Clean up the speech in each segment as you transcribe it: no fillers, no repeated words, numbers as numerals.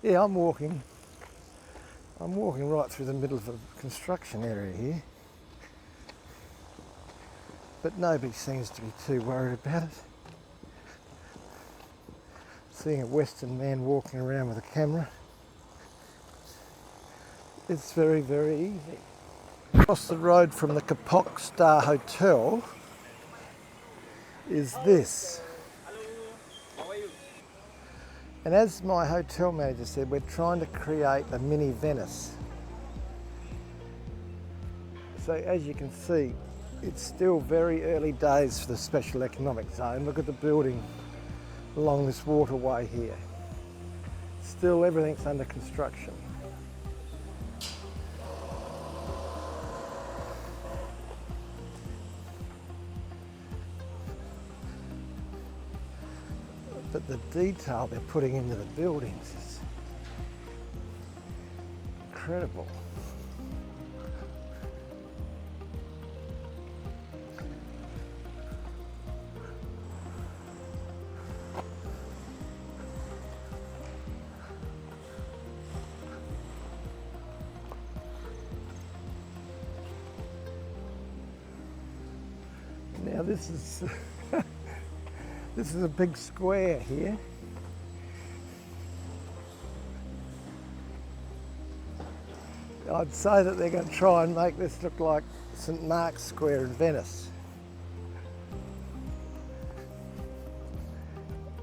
Yeah, I'm walking right through the middle of a construction area here, but nobody seems to be too worried about it. Seeing a Western man walking around with a camera, it's very, very easy. Across the road from the Kapok Star Hotel is this. And as my hotel manager said, we're trying to create a mini Venice. So as you can see, it's still very early days for the special economic zone. Look at the building along this waterway here. Still everything's under construction. But the detail they're putting into the buildings is incredible. Now this is this is a big square here. I'd say that they're going to try and make this look like St Mark's Square in Venice.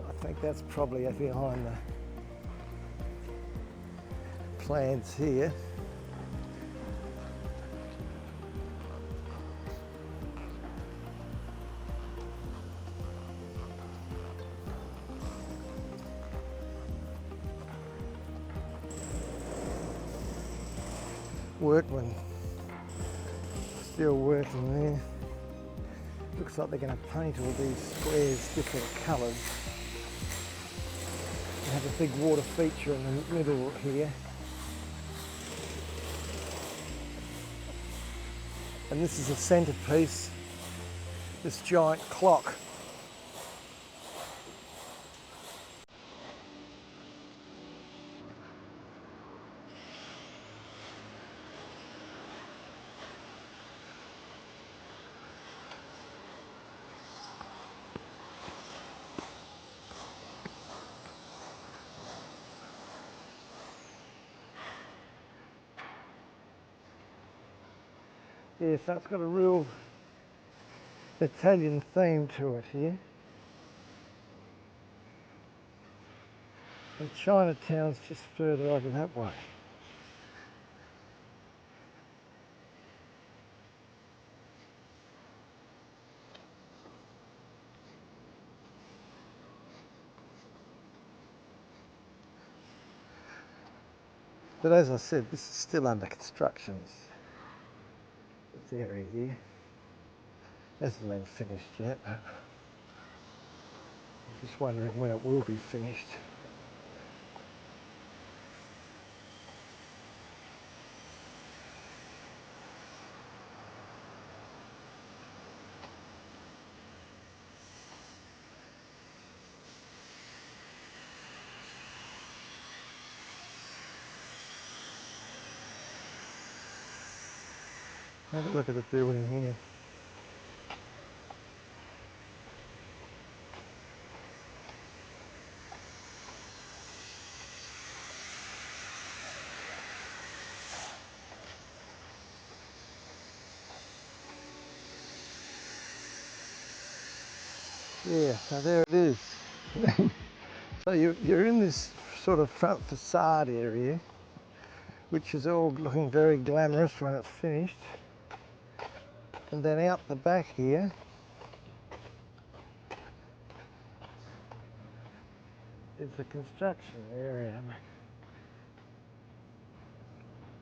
I think that's probably behind the plans here. Workmen still working there. Looks like they're going to paint all these squares different colours. They have a big water feature in the middle here. And this is a centrepiece, this giant clock. Yeah, so it's got a real Italian theme to it here. And Chinatown's just further over that way. But as I said, this is still under construction. This area here hasn't been finished yet. I'm just wondering when it will be finished. Have a look at the building here. Yeah, so there it is. So you're in this sort of front facade area, which is all looking very glamorous when it's finished. And then out the back here is the construction area.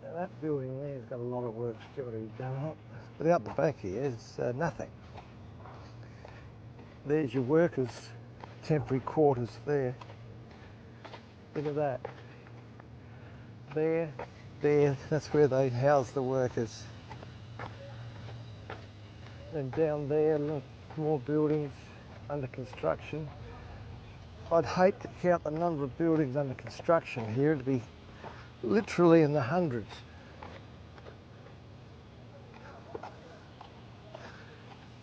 Now that building there has got a lot of work still to be done on it. But out the back here is nothing. There's your workers' temporary quarters there. Look at that. There, that's where they house the workers. And down there, look, more buildings under construction. I'd hate to count the number of buildings under construction here. It'd be literally in the hundreds.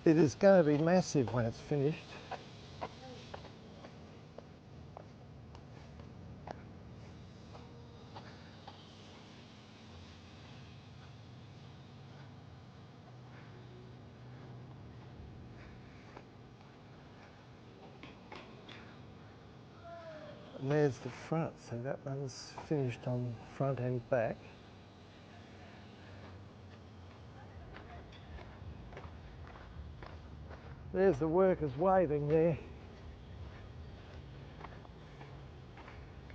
It is going to be massive when it's finished. And there's the front, so that one's finished on front and back. There's the workers waving there.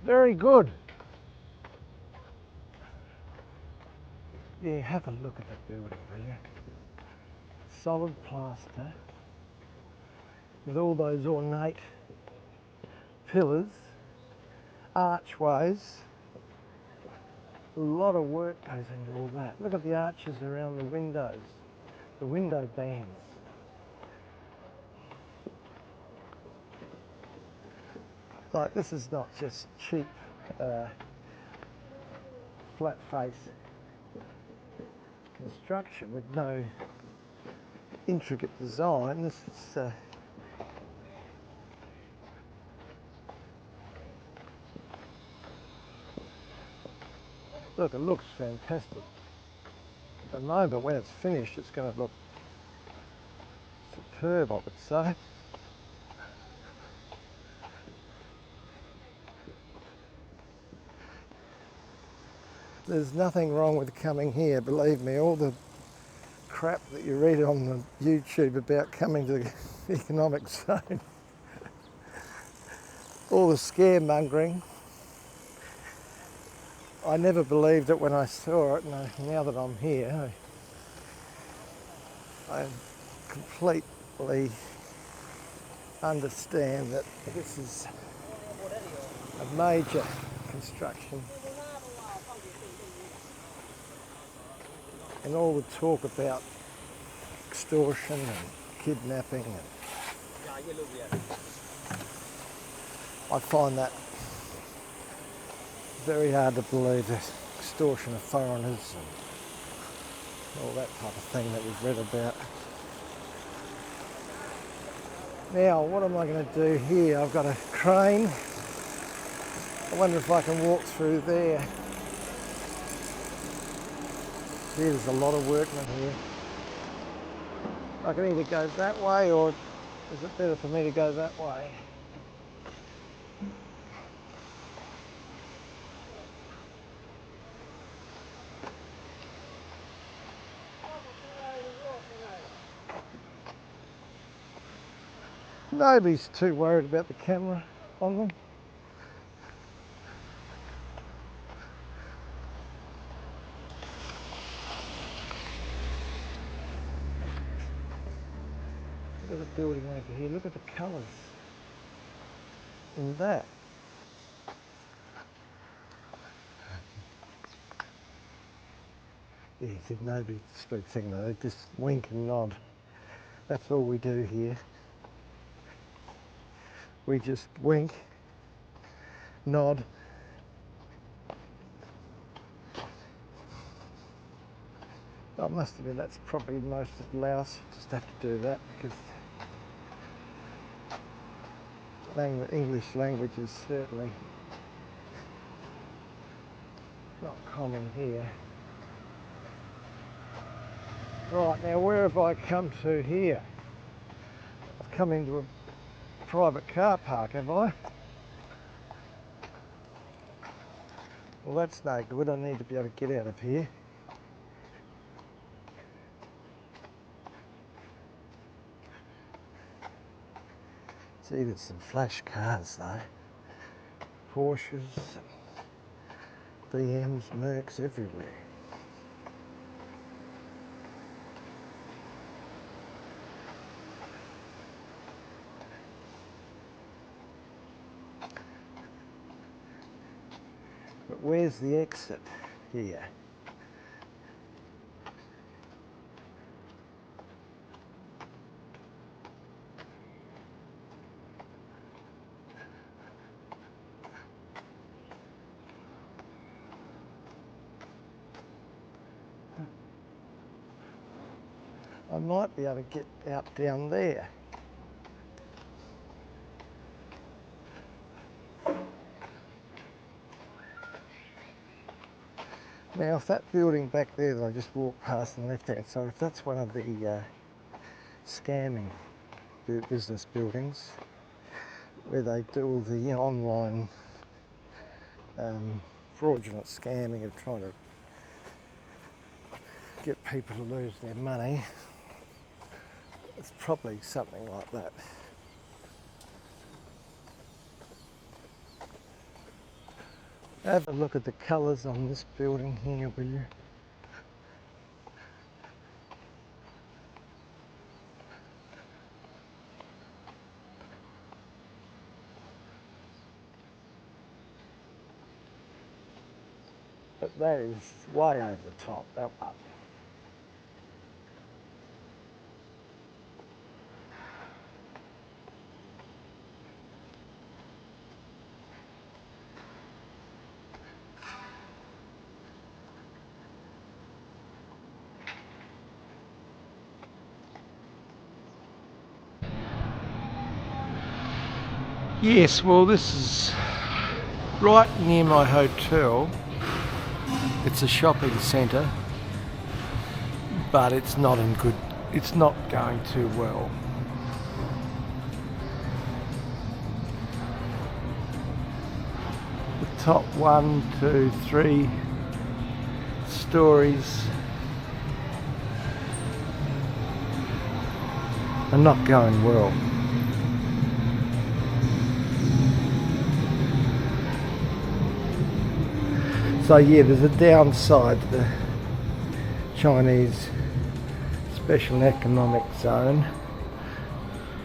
Very good. Yeah, have a look at that building, will you? Solid plaster with all those ornate pillars, archways. A lot of work goes into all that. Look at the arches around the windows, the window bands. Like, this is not just cheap flat face construction with no intricate design. This is look, it looks fantastic. At the moment, when it's finished, it's going to look superb, I would say. There's nothing wrong with coming here, believe me. All the crap that you read on the YouTube about coming to the economic zone, all the scaremongering, I never believed it when I saw it, and now that I'm here, I completely understand that this is a major construction. And all the talk about extortion and kidnapping, and I find that very hard to believe, the extortion of foreigners and all that type of thing that we've read about. Now, what am I going to do here? I've got a crane. I wonder if I can walk through there. There's a lot of workmen here. I can either go that way, or is it better for me to go that way? Nobody's too worried about the camera on them. Look at the building over here, look at the colours in that. Yeah, see, nobody speaks English, they just wink and nod. That's all we do here. We just wink, nod. I must admit, that's probably most of Laos. Just have to do that because English language is certainly not common here. Right, now where have I come to here? I've come into a private car park, have I? Well, that's no good. I need to be able to get out of here. See, there's some flash cars though. Porsches, BMs, Mercs everywhere. But where's the exit here? I might be able to get out down there. Now if that building back there that I just walked past on the left hand side, if that's one of the scamming business buildings where they do all the online fraudulent scamming of trying to get people to lose their money, it's probably something like that. Have a look at the colours on this building here, will you? But that is way over the top, that one. Yes, well this is right near my hotel. It's a shopping centre, but it's not going too well. The top 1, 2, 3 stories are not going well. So yeah, there's a downside to the Chinese Special Economic Zone.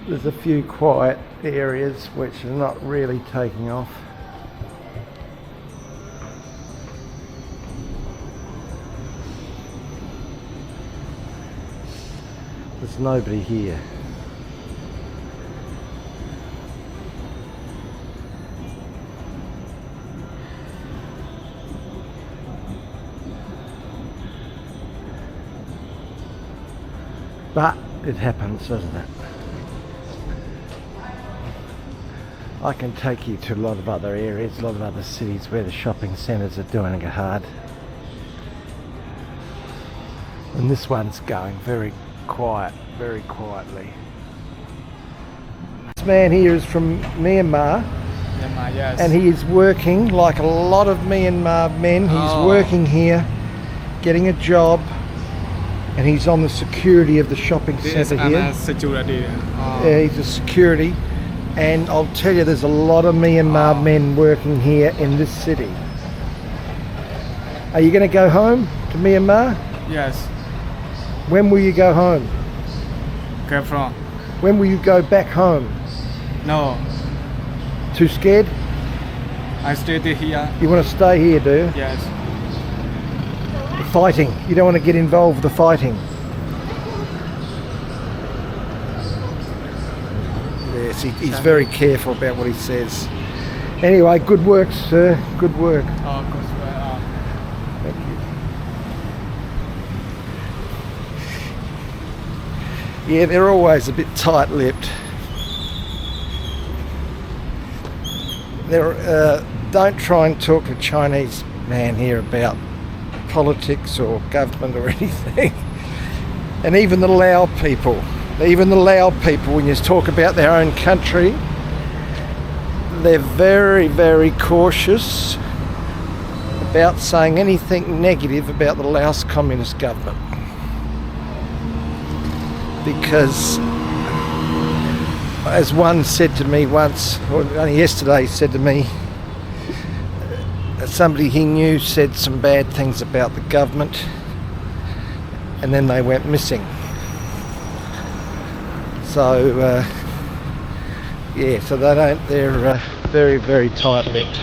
There's a few quiet areas which are not really taking off. There's nobody here. But it happens, doesn't it? I can take you to a lot of other areas, a lot of other cities where the shopping centres are doing it hard. And this one's going very quiet, very quietly. This man here is from Myanmar. Myanmar, yes. And he is working, like a lot of Myanmar men, he's working here, getting a job. And he's on the security of the shopping centre here. Security. Yeah, he's a security. And I'll tell you, there's a lot of Myanmar men working here in this city. Are you going to go home to Myanmar? Yes. When will you go home? Where from? When will you go back home? No, Too scared? I stayed here. You want to stay here, do you? Yes. The fighting. You don't want to get involved with the fighting. Yes, he's very careful about what he says. Anyway, good work, sir. Good work. Of course. Thank you. Yeah, they're always a bit tight-lipped. Don't try and talk to a Chinese man here about politics or government or anything. And even the Lao people, when you talk about their own country, they're very, very cautious about saying anything negative about the Laos Communist government. Because, as one said to me once, or only yesterday said to me, somebody he knew said some bad things about the government and then they went missing. So, yeah, so they're very, very tight-lipped.